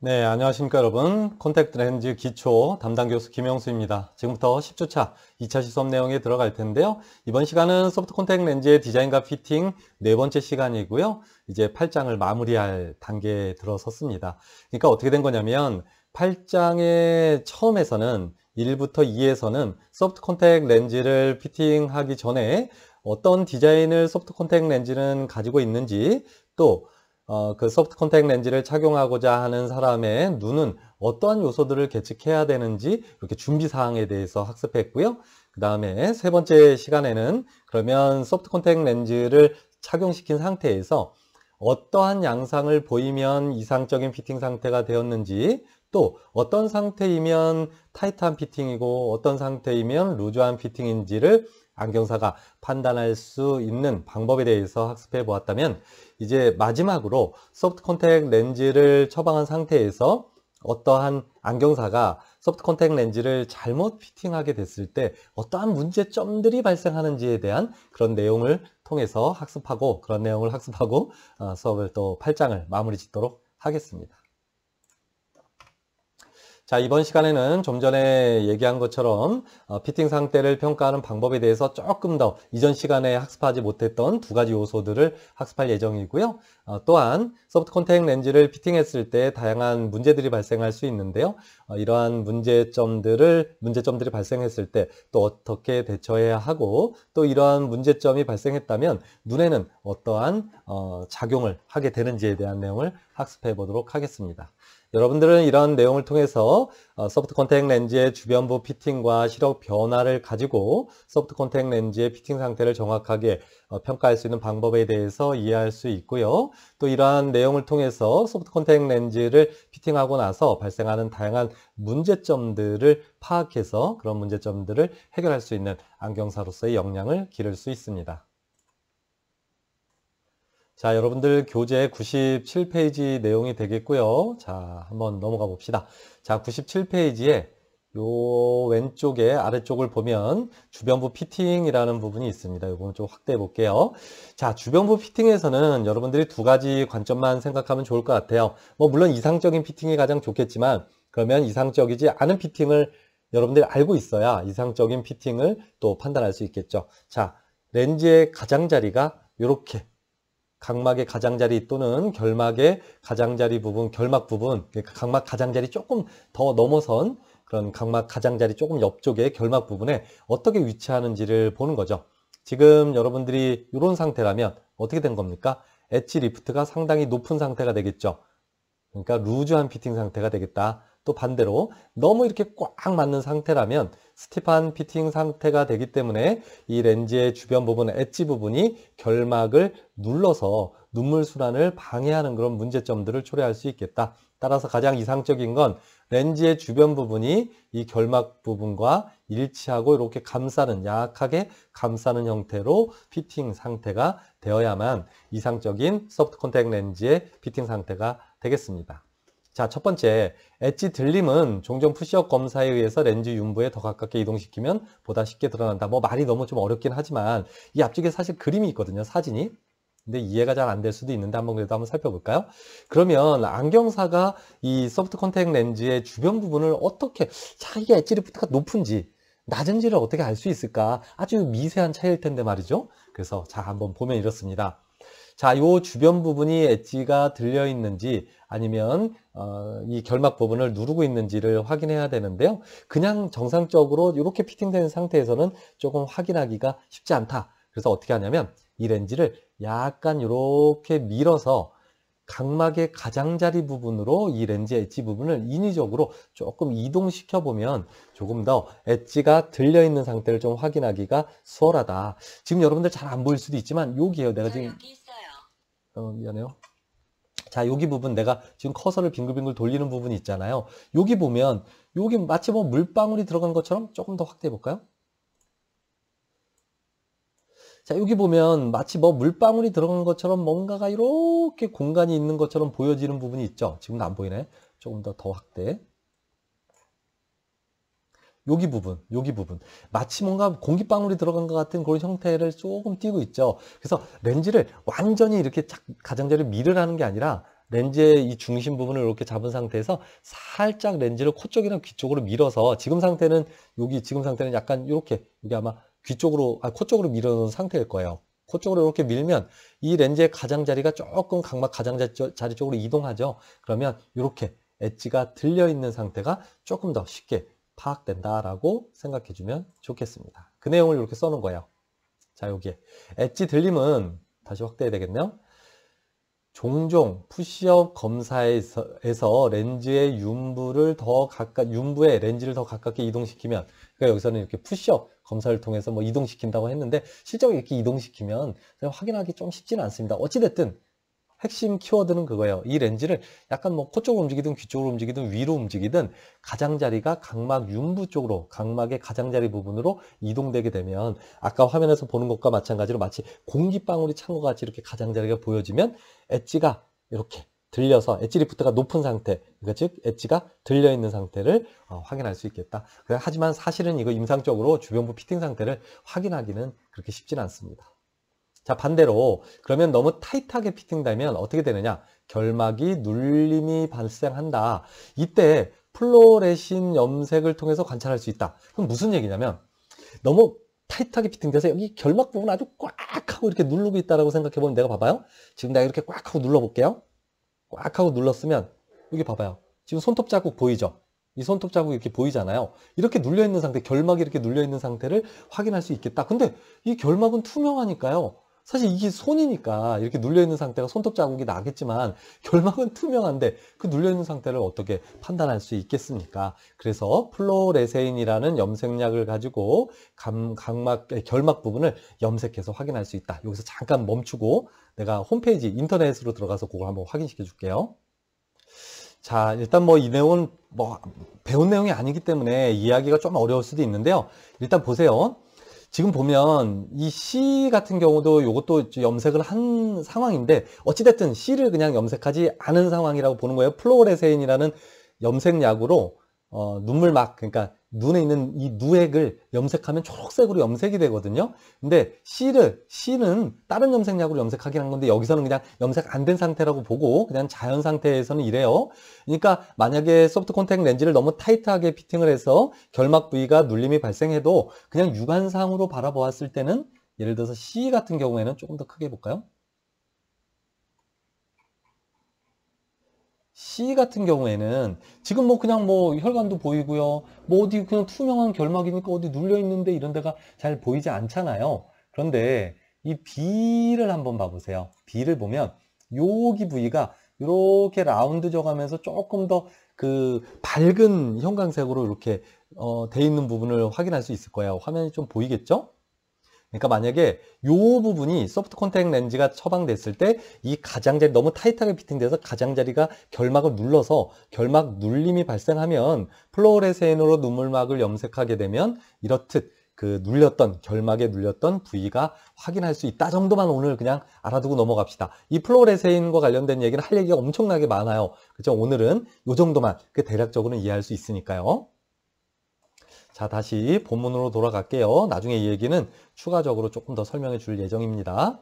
네, 안녕하십니까 여러분. 콘택트 렌즈 기초 담당 교수 김영수입니다. 지금부터 10주차 2차 시험 내용에 들어갈 텐데요. 이번 시간은 소프트 콘택트 렌즈의 디자인과 피팅 네 번째 시간이고요. 이제 8장을 마무리할 단계에 들어섰습니다. 그러니까 어떻게 된 거냐면 8장의 처음에서는 1부터 2에서는 소프트 콘택트 렌즈를 피팅하기 전에 어떤 디자인을 소프트 콘택트 렌즈는 가지고 있는지, 또 그 소프트 콘택트 렌즈를 착용하고자 하는 사람의 눈은 어떠한 요소들을 계측해야 되는지 이렇게 준비 사항에 대해서 학습했고요. 그 다음에 세 번째 시간에는 그러면 소프트 콘택트 렌즈를 착용시킨 상태에서 어떠한 양상을 보이면 이상적인 피팅 상태가 되었는지, 또 어떤 상태이면 타이트한 피팅이고 어떤 상태이면 루즈한 피팅인지를 안경사가 판단할 수 있는 방법에 대해서 학습해 보았다면, 이제 마지막으로 소프트 콘택트 렌즈를 처방한 상태에서 어떠한 안경사가 소프트 콘택트 렌즈를 잘못 피팅하게 됐을 때 어떠한 문제점들이 발생하는지에 대한 그런 내용을 통해서 학습하고, 그런 내용을 학습하고 수업을 또 8장을 마무리 짓도록 하겠습니다. 자, 이번 시간에는 좀 전에 얘기한 것처럼 피팅 상태를 평가하는 방법에 대해서 조금 더 이전 시간에 학습하지 못했던 두 가지 요소들을 학습할 예정이고요. 또한 소프트 콘택트 렌즈를 피팅했을 때 다양한 문제들이 발생할 수 있는데요. 이러한 문제점들이 발생했을 때 또 어떻게 대처해야 하고, 또 이러한 문제점이 발생했다면 눈에는 어떠한 작용을 하게 되는지에 대한 내용을 학습해 보도록 하겠습니다. 여러분들은 이런 내용을 통해서 소프트 콘택트 렌즈의 주변부 피팅과 시력 변화를 가지고 소프트 콘택트 렌즈의 피팅 상태를 정확하게 평가할 수 있는 방법에 대해서 이해할 수 있고요. 또 이러한 내용을 통해서 소프트 콘택트 렌즈를 피팅하고 나서 발생하는 다양한 문제점들을 파악해서 그런 문제점들을 해결할 수 있는 안경사로서의 역량을 기를 수 있습니다. 자, 여러분들 교재 97페이지 내용이 되겠고요. 자, 한번 넘어가 봅시다. 자, 97페이지에 요 왼쪽에 아래쪽을 보면 주변부 피팅이라는 부분이 있습니다. 이 부분 좀 확대해 볼게요. 자, 주변부 피팅에서는 여러분들이 두 가지 관점만 생각하면 좋을 것 같아요. 물론 이상적인 피팅이 가장 좋겠지만, 그러면 이상적이지 않은 피팅을 여러분들이 알고 있어야 이상적인 피팅을 또 판단할 수 있겠죠. 자, 렌즈의 가장자리가 이렇게 각막의 가장자리 또는 결막의 가장자리 부분, 결막 부분, 각막 가장자리 조금 더 넘어선 그런 각막 가장자리 조금 옆쪽의 결막 부분에 어떻게 위치하는지를 보는 거죠. 지금 여러분들이 이런 상태라면 어떻게 된 겁니까? 엣지 리프트가 상당히 높은 상태가 되겠죠. 그러니까 루즈한 피팅 상태가 되겠다. 또 반대로 너무 이렇게 꽉 맞는 상태라면 스티프한 피팅 상태가 되기 때문에 이 렌즈의 주변 부분, 엣지 부분이 결막을 눌러서 눈물 순환을 방해하는 그런 문제점들을 초래할 수 있겠다. 따라서 가장 이상적인 건 렌즈의 주변 부분이 이 결막 부분과 일치하고 이렇게 감싸는, 약하게 감싸는 형태로 피팅 상태가 되어야만 이상적인 소프트 콘택트 렌즈의 피팅 상태가 되겠습니다. 자, 첫 번째, 엣지 들림은 종종 푸시업 검사에 의해서 렌즈 윤부에 더 가깝게 이동시키면 보다 쉽게 드러난다. 말이 너무 좀 어렵긴 하지만 이 앞쪽에 사실 그림이 있거든요, 사진이. 근데 이해가 잘 안 될 수도 있는데 그래도 한번 살펴볼까요? 그러면 안경사가 이 소프트 콘택트 렌즈의 주변 부분을 어떻게, 자, 이게 엣지 리프트가 높은지 낮은지를 어떻게 알 수 있을까? 아주 미세한 차이일 텐데 말이죠. 그래서 자, 한번 보면 이렇습니다. 자, 요 주변 부분이 엣지가 들려 있는지 아니면 이 결막 부분을 누르고 있는지를 확인해야 되는데요. 그냥 정상적으로 이렇게 피팅된 상태에서는 조금 확인하기가 쉽지 않다. 그래서 어떻게 하냐면 이 렌즈를 약간 이렇게 밀어서 각막의 가장자리 부분으로 이 렌즈 엣지 부분을 인위적으로 조금 이동시켜 보면 조금 더 엣지가 들려 있는 상태를 좀 확인하기가 수월하다. 지금 여러분들 잘 안 보일 수도 있지만 여기에요. 내가 지금 여기 있어요. 미안해요. 자, 여기 부분 내가 지금 커서를 빙글빙글 돌리는 부분이 있잖아요. 여기 보면 여기 마치 물방울이 들어간 것처럼 조금 더 확대해 볼까요? 자, 여기 보면 마치 물방울이 들어간 것처럼 뭔가가 이렇게 공간이 있는 것처럼 보여지는 부분이 있죠. 지금도 안 보이네. 조금 더 확대. 여기 부분. 마치 뭔가 공기방울이 들어간 것 같은 그런 형태를 조금 띄고 있죠. 그래서 렌즈를 완전히 이렇게 가장자리를 밀으라는 게 아니라 렌즈의 이 중심 부분을 이렇게 잡은 상태에서 살짝 렌즈를 코 쪽이나 귀 쪽으로 밀어서 지금 상태는 약간 이렇게 여기 아마 귀 쪽으로 코 쪽으로 밀어놓은 상태일 거예요. 코 쪽으로 이렇게 밀면 이 렌즈의 가장자리가 조금 각막 가장자리 쪽으로 이동하죠. 그러면 이렇게 엣지가 들려 있는 상태가 조금 더 쉽게 파악된다라고 생각해 주면 좋겠습니다. 그 내용을 이렇게 써놓은 거예요. 자, 여기에 엣지 들림은 다시 확대해야 되겠네요. 종종 푸시업 검사에서 렌즈의 윤부에 렌즈를 더 가깝게 이동시키면, 그러니까 여기서는 이렇게 푸시업 검사를 통해서 뭐 이동시킨다고 했는데 실제로 이렇게 이동시키면 확인하기 좀 쉽지는 않습니다. 어찌됐든 핵심 키워드는 그거예요. 이 렌즈를 약간 뭐 코 쪽으로 움직이든 귀 쪽으로 움직이든 위로 움직이든 가장자리가 각막 윤부 쪽으로, 각막의 가장자리 부분으로 이동되게 되면 아까 화면에서 보는 것과 마찬가지로 마치 공기방울이 찬 것 같이 이렇게 가장자리가 보여지면 엣지가 이렇게 들려서 엣지 리프트가 높은 상태, 그러니까 즉 엣지가 들려 있는 상태를 확인할 수 있겠다. 하지만 사실은 이거 임상적으로 주변부 피팅 상태를 확인하기는 그렇게 쉽지는 않습니다. 자, 반대로 그러면 너무 타이트하게 피팅되면 어떻게 되느냐? 결막이 눌림이 발생한다. 이때 플로레신 염색을 통해서 관찰할 수 있다. 그럼 무슨 얘기냐면 너무 타이트하게 피팅돼서 여기 결막 부분 아주 꽉 하고 이렇게 누르고 있다라고 생각해보면, 내가 봐봐요. 지금 내가 이렇게 꽉 하고 눌러볼게요. 꽉 하고 눌렀으면 여기 봐봐요. 지금 손톱 자국 보이죠? 이 손톱 자국이 이렇게 보이잖아요. 이렇게 눌려있는 상태, 결막이 이렇게 눌려있는 상태를 확인할 수 있겠다. 근데 이 결막은 투명하니까요. 사실 이게 손이니까 이렇게 눌려있는 상태가 손톱 자국이 나겠지만 결막은 투명한데 그 눌려있는 상태를 어떻게 판단할 수 있겠습니까? 그래서 플로레세인이라는 염색약을 가지고 결막 부분을 염색해서 확인할 수 있다. 여기서 잠깐 멈추고 내가 홈페이지 인터넷으로 들어가서 그걸 한번 확인시켜 줄게요. 자, 일단 뭐 이 내용은 뭐 배운 내용이 아니기 때문에 이해하기가 좀 어려울 수도 있는데요. 일단 보세요. 지금 보면 이 C 같은 경우도 이것도 염색을 한 상황인데 어찌됐든 C를 그냥 염색하지 않은 상황이라고 보는 거예요. 플로레세인이라는 염색약으로 눈물막, 그러니까 눈에 있는 이 누액을 염색하면 초록색으로 염색이 되거든요. 근데 C는 다른 염색약으로 염색하긴 한 건데 여기서는 그냥 염색 안 된 상태라고 보고 그냥 자연 상태에서는 이래요. 그러니까 만약에 소프트 콘택 렌즈를 너무 타이트하게 피팅을 해서 결막 부위가 눌림이 발생해도 그냥 육안상으로 바라보았을 때는, 예를 들어서 C 같은 경우에는 조금 더 크게 볼까요? C 같은 경우에는 지금 뭐 그냥 뭐 혈관도 보이고요. 뭐 어디 그냥 투명한 결막이니까 어디 눌려 있는데 이런 데가 잘 보이지 않잖아요. 그런데 이 B를 한번 봐보세요. B를 보면 여기 부위가 이렇게 라운드져 가면서 조금 더 그 밝은 형광색으로 이렇게 돼 있는 부분을 확인할 수 있을 거예요. 화면이 좀 보이겠죠? 그러니까 만약에 이 부분이 소프트 콘택 렌즈가 처방됐을 때 이 가장자리 너무 타이트하게 피팅돼서 가장자리가 결막을 눌러서 결막 눌림이 발생하면 플로레세인으로 눈물막을 염색하게 되면 이렇듯 그 결막에 눌렸던 부위가 확인할 수 있다 정도만 오늘 그냥 알아두고 넘어갑시다. 이 플로레세인과 관련된 얘기는 할 얘기가 엄청나게 많아요. 그렇죠? 오늘은 이 정도만 대략적으로 이해할 수 있으니까요. 자, 다시 본문으로 돌아갈게요. 나중에 이 얘기는 추가적으로 조금 더 설명해 줄 예정입니다.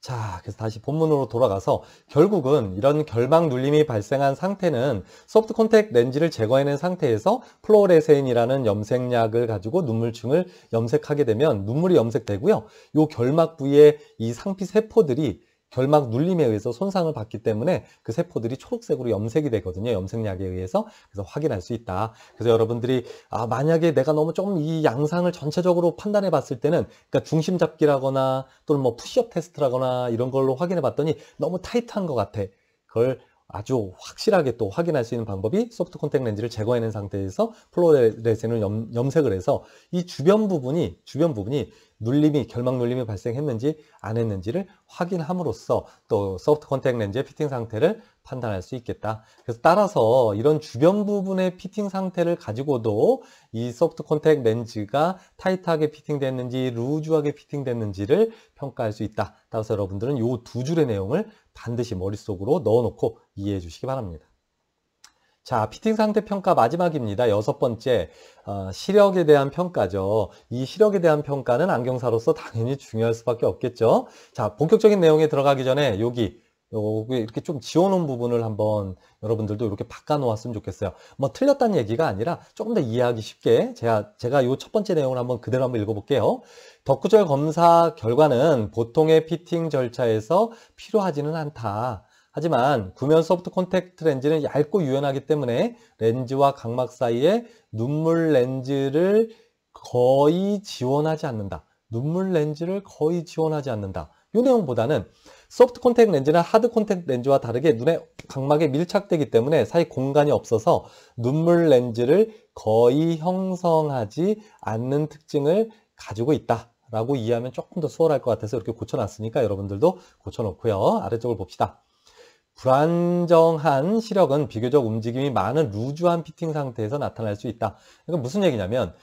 자, 그래서 다시 본문으로 돌아가서 결국은 이런 결막 눌림이 발생한 상태는 소프트 콘택 렌즈를 제거해낸 상태에서 플로레세인이라는 염색약을 가지고 눈물층을 염색하게 되면 눈물이 염색되고요. 이 결막 부위의 이 상피 세포들이 결막 눌림에 의해서 손상을 받기 때문에 그 세포들이 초록색으로 염색이 되거든요. 염색약에 의해서. 그래서 확인할 수 있다. 그래서 여러분들이 만약에 내가 너무 좀 이 양상을 전체적으로 판단해 봤을 때는, 그러니까 중심 잡기라거나 또는 뭐 푸시업 테스트라거나 이런 걸로 확인해 봤더니 너무 타이트한 것 같아. 그걸 아주 확실하게 또 확인할 수 있는 방법이 소프트 콘택 렌즈를 제거해낸 상태에서 플로레센을 염색을 해서 이 주변 부분이 결막 눌림이 발생했는지 안 했는지를 확인함으로써 또 소프트 콘택 렌즈의 피팅 상태를 판단할 수 있겠다. 그래서 따라서 이런 주변 부분의 피팅 상태를 가지고도 이 소프트 콘택 렌즈가 타이트하게 피팅됐는지 루즈하게 피팅됐는지를 평가할 수 있다. 따라서 여러분들은 이 두 줄의 내용을 반드시 머릿속으로 넣어놓고 이해해 주시기 바랍니다. 자, 피팅 상태 평가 마지막입니다. 6번째, 시력에 대한 평가죠. 이 시력에 대한 평가는 안경사로서 당연히 중요할 수밖에 없겠죠. 자, 본격적인 내용에 들어가기 전에 여기 요게 이렇게 좀 지워놓은 부분을 한번 여러분들도 이렇게 바꿔 놓았으면 좋겠어요. 뭐 틀렸다는 얘기가 아니라 조금 더 이해하기 쉽게 제가 요 첫 번째 내용을 한번 그대로 한번 읽어볼게요. 덧구절 검사 결과는 보통의 피팅 절차에서 필요하지는 않다. 하지만 구면 소프트 콘택트 렌즈는 얇고 유연하기 때문에 렌즈와 각막 사이에 눈물 렌즈를 거의 지원하지 않는다. 눈물 렌즈를 거의 지원하지 않는다. 이 내용보다는 소프트 콘택트 렌즈는 하드 콘택트 렌즈와 다르게 눈의 각막에 밀착되기 때문에 사이 공간이 없어서 눈물 렌즈를 거의 형성하지 않는 특징을 가지고 있다라고 이해하면 조금 더 수월할 것 같아서 이렇게 고쳐놨으니까 여러분들도 고쳐놓고요. 아래쪽을 봅시다. 불안정한 시력은 비교적 움직임이 많은 루즈한 피팅 상태에서 나타날 수 있다. 그러니까 무슨 얘기냐면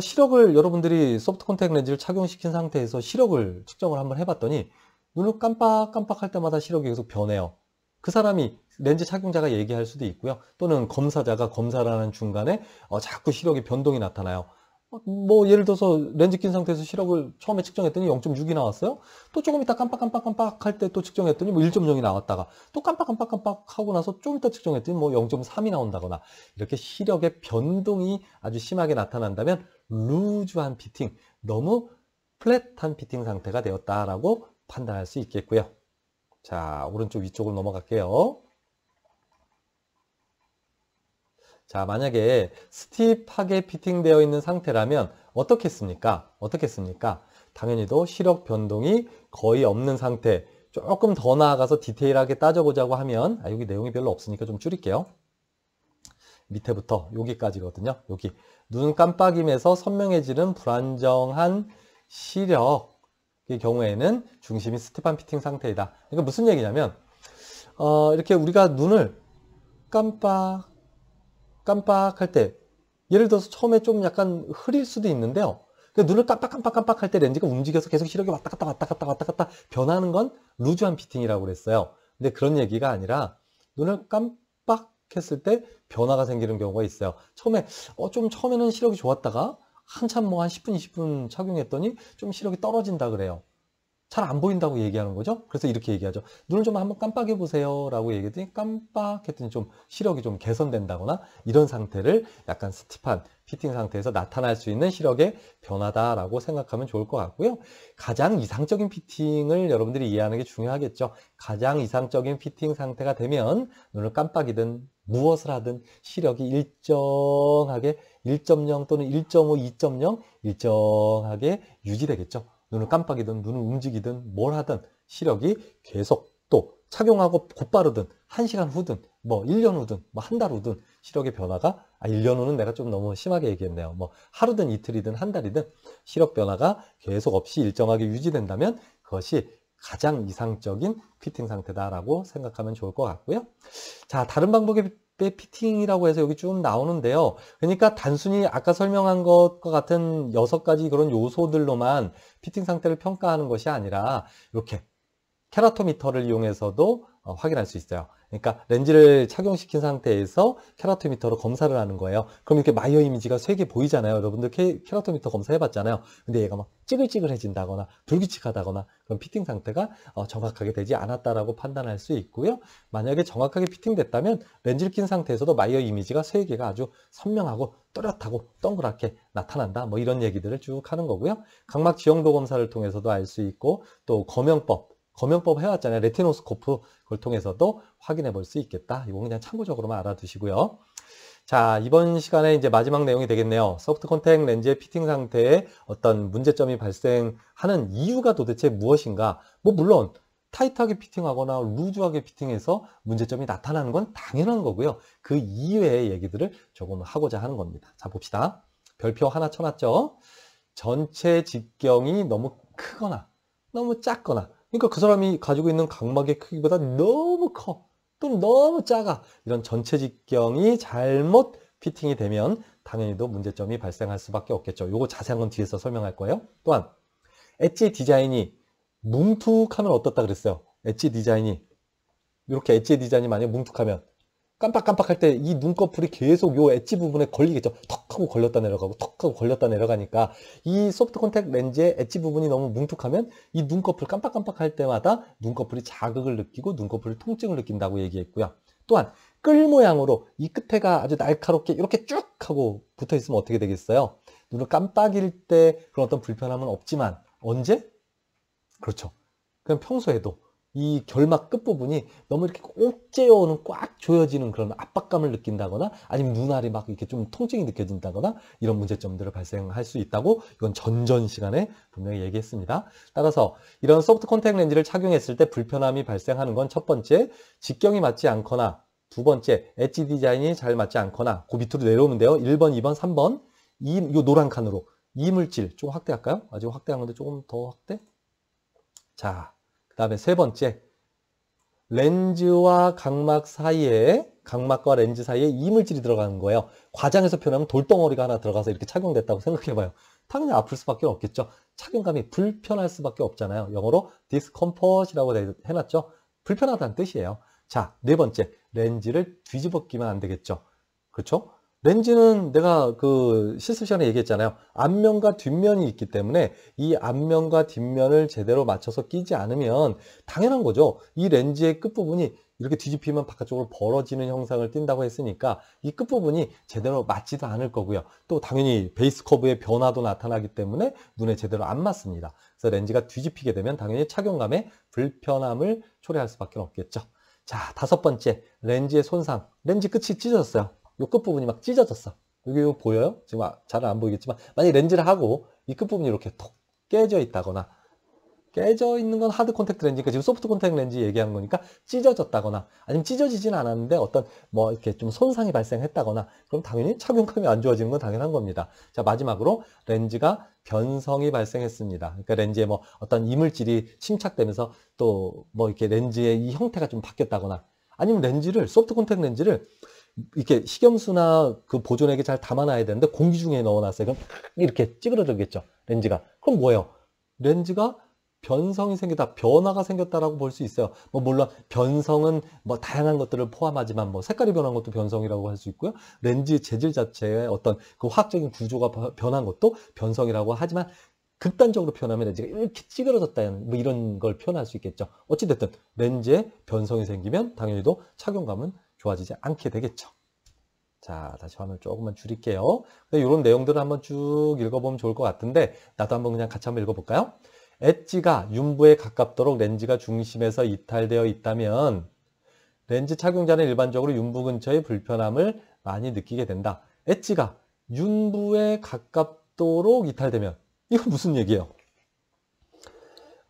시력을 여러분들이 소프트 콘택트 렌즈를 착용시킨 상태에서 시력을 측정을 한번 해봤더니 눈을 깜빡깜빡할 때마다 시력이 계속 변해요. 그 사람이 렌즈 착용자가 얘기할 수도 있고요. 또는 검사자가 검사를 하는 중간에 자꾸 시력의 변동이 나타나요. 뭐 예를 들어서 렌즈 낀 상태에서 시력을 처음에 측정했더니 0.6이 나왔어요. 또 조금 있다 깜빡깜빡깜빡 할 때 또 측정했더니 뭐 1.0이 나왔다가 또 깜빡깜빡깜빡 하고 나서 좀 이따 측정했더니 뭐 0.3이 나온다거나 이렇게 시력의 변동이 아주 심하게 나타난다면 루즈한 피팅, 너무 플랫한 피팅 상태가 되었다라고 판단할 수 있겠고요. 자, 오른쪽 위쪽으로 넘어갈게요. 자, 만약에 스티프하게 피팅되어 있는 상태라면 어떻겠습니까? 당연히도 시력 변동이 거의 없는 상태. 조금 더 나아가서 디테일하게 따져보자고 하면 여기 내용이 별로 없으니까 좀 줄일게요. 밑에부터 여기까지거든요. 여기 눈 깜빡임에서 선명해지는 불안정한 시력의 경우에는 중심이 스티프한 피팅 상태이다. 그러니까 무슨 얘기냐면 이렇게 우리가 눈을 깜빡할 때 예를 들어서 처음에 좀 약간 흐릴 수도 있는데요. 눈을 깜빡 할 때 렌즈가 움직여서 계속 시력이 왔다 갔다 변하는 건 루즈한 피팅이라고 그랬어요. 근데 그런 얘기가 아니라 눈을 깜빡했을 때 변화가 생기는 경우가 있어요. 처음에는 시력이 좋았다가 한참 뭐 한 10분, 20분 착용했더니 좀 시력이 떨어진다 그래요. 잘 안 보인다고 얘기하는 거죠. 그래서 이렇게 얘기하죠. 눈을 좀 한번 깜빡해 보세요 라고 얘기했더니 깜빡했더니 좀 시력이 좀 개선된다거나 이런 상태를 약간 스티프한 피팅 상태에서 나타날 수 있는 시력의 변화다라고 생각하면 좋을 것 같고요. 가장 이상적인 피팅을 여러분들이 이해하는 게 중요하겠죠. 가장 이상적인 피팅 상태가 되면 눈을 깜빡이든 무엇을 하든 시력이 일정하게 1.0 또는 1.5, 2.0 일정하게 유지되겠죠. 눈을 깜빡이든 눈을 움직이든 뭘 하든 시력이 계속 또 착용하고 곧바르든 1시간 후든 뭐 1년 후든 뭐 한 달 후든 시력의 변화가 1년 후는 내가 좀 너무 심하게 얘기했네요. 뭐 하루든 이틀이든 한 달이든 시력 변화가 계속 없이 일정하게 유지된다면 그것이 가장 이상적인 피팅 상태다라고 생각하면 좋을 것 같고요. 자, 다른 방법의 피팅이라고 해서 여기 쭉 나오는데요. 그러니까 단순히 아까 설명한 것과 같은 6가지 그런 요소들로만 피팅 상태를 평가하는 것이 아니라 이렇게 케라토미터를 이용해서도 확인할 수 있어요. 그러니까 렌즈를 착용시킨 상태에서 케라토미터로 검사를 하는 거예요. 그럼 이렇게 마이어 이미지가 3개 보이잖아요. 여러분들 케라토미터 검사해봤잖아요. 근데 얘가 막 찌글찌글해진다거나 불규칙하다거나 그럼 피팅 상태가 정확하게 되지 않았다라고 판단할 수 있고요. 만약에 정확하게 피팅됐다면 렌즈를 낀 상태에서도 마이어 이미지가 3개가 아주 선명하고 또렷하고 동그랗게 나타난다. 뭐 이런 얘기들을 쭉 하는 거고요. 각막 지형도 검사를 통해서도 알 수 있고 또 검형법 해왔잖아요. 레티노스코프 그걸 통해서도 확인해 볼 수 있겠다. 이건 그냥 참고적으로만 알아두시고요. 자, 이번 시간에 이제 마지막 내용이 되겠네요. 소프트 콘택트 렌즈의 피팅 상태에 어떤 문제점이 발생하는 이유가 도대체 무엇인가? 뭐 물론 타이트하게 피팅하거나 루즈하게 피팅해서 문제점이 나타나는 건 당연한 거고요. 그 이외의 얘기들을 조금 하고자 하는 겁니다. 자, 봅시다. 별표 하나 쳐놨죠? 전체 직경이 너무 크거나 너무 작거나 그러니까 그 사람이 가지고 있는 각막의 크기보다 너무 커 또는 너무 작아 이런 전체 직경이 잘못 피팅이 되면 당연히도 문제점이 발생할 수밖에 없겠죠. 요거 자세한 건 뒤에서 설명할 거예요. 또한 엣지 디자인이 뭉툭하면 어떻다 그랬어요. 엣지 디자인이 이렇게 엣지 디자인이 만약 뭉툭하면 깜빡깜빡할 때 이 눈꺼풀이 계속 요 엣지 부분에 걸리겠죠. 턱 하고 걸렸다 내려가고 턱 하고 걸렸다 내려가니까 이 소프트 컨택 렌즈의 엣지 부분이 너무 뭉툭하면 이 눈꺼풀 깜빡깜빡할 때마다 눈꺼풀이 자극을 느끼고 눈꺼풀 통증을 느낀다고 얘기했고요. 또한 끌 모양으로 이 끝에가 아주 날카롭게 이렇게 쭉 하고 붙어 있으면 어떻게 되겠어요? 눈을 깜빡일 때 그런 어떤 불편함은 없지만 언제? 그렇죠. 그냥 평소에도 이 결막 끝부분이 너무 이렇게 꼭 째어오는 꽉 조여지는 그런 압박감을 느낀다거나 아니면 눈알이 막 이렇게 좀 통증이 느껴진다거나 이런 문제점들을 발생할 수 있다고 이건 전전 시간에 분명히 얘기했습니다. 따라서 이런 소프트 콘택트 렌즈를 착용했을 때 불편함이 발생하는 건 첫 번째, 직경이 맞지 않거나 두 번째, 엣지 디자인이 잘 맞지 않거나 그 밑으로 내려오면 돼요. 1번, 2번, 3번 요 노란 칸으로 이물질 좀 확대할까요? 아직 확대한 건데 조금 더 확대. 자, 그 다음에 세 번째, 렌즈와 각막 사이에, 각막과 렌즈 사이에 이물질이 들어가는 거예요. 과장해서 표현하면 돌덩어리가 하나 들어가서 이렇게 착용됐다고 생각해봐요. 당연히 아플 수밖에 없겠죠. 착용감이 불편할 수밖에 없잖아요. 영어로 discomfort이라고 해놨죠. 불편하다는 뜻이에요. 자, 네 번째, 렌즈를 뒤집어 끼면 안 되겠죠. 그렇죠? 렌즈는 내가 그 실습 시간에 얘기했잖아요. 앞면과 뒷면이 있기 때문에 이 앞면과 뒷면을 제대로 맞춰서 끼지 않으면 당연한 거죠. 이 렌즈의 끝부분이 이렇게 뒤집히면 바깥쪽으로 벌어지는 형상을 띈다고 했으니까 이 끝부분이 제대로 맞지도 않을 거고요. 또 당연히 베이스 커브의 변화도 나타나기 때문에 눈에 제대로 안 맞습니다. 그래서 렌즈가 뒤집히게 되면 당연히 착용감에 불편함을 초래할 수밖에 없겠죠. 자, 다섯 번째, 렌즈의 손상. 렌즈 끝이 찢어졌어요. 이 끝부분이 막 찢어졌어. 여기 보여요? 지금 잘 안 보이겠지만 만약에 렌즈를 하고 이 끝부분이 이렇게 톡 깨져 있다거나 깨져 있는 건 하드 콘택트 렌즈니까 지금 소프트 콘택트 렌즈 얘기한 거니까 찢어졌다거나 아니면 찢어지진 않았는데 어떤 뭐 이렇게 좀 손상이 발생했다거나 그럼 당연히 착용감이 안 좋아지는 건 당연한 겁니다. 자, 마지막으로 렌즈가 변성이 발생했습니다. 그러니까 렌즈에 뭐 어떤 이물질이 침착되면서 또 뭐 이렇게 렌즈의 이 형태가 좀 바뀌었다거나 아니면 렌즈를 소프트 콘택트 렌즈를 이렇게 식염수나 그 보존액에 잘 담아놔야 되는데 공기 중에 넣어놨어요. 그럼 이렇게 찌그러들겠죠. 렌즈가. 그럼 뭐예요? 렌즈가 변성이 생겼다, 변화가 생겼다라고 볼 수 있어요. 뭐 물론 변성은 뭐 다양한 것들을 포함하지만 뭐 색깔이 변한 것도 변성이라고 할 수 있고요. 렌즈 재질 자체의 어떤 그 화학적인 구조가 변한 것도 변성이라고 하지만 극단적으로 표현하면 렌즈가 이렇게 찌그러졌다 뭐 이런 걸 표현할 수 있겠죠. 어찌됐든 렌즈에 변성이 생기면 당연히도 착용감은 좋아지지 않게 되겠죠. 자, 다시 화면 조금만 줄일게요. 이런 내용들을 한번 쭉 읽어보면 좋을 것 같은데 나도 한번 그냥 같이 한번 읽어볼까요? 엣지가 윤부에 가깝도록 렌즈가 중심에서 이탈되어 있다면 렌즈 착용자는 일반적으로 윤부 근처의 불편함을 많이 느끼게 된다. 엣지가 윤부에 가깝도록 이탈되면 이건 무슨 얘기예요?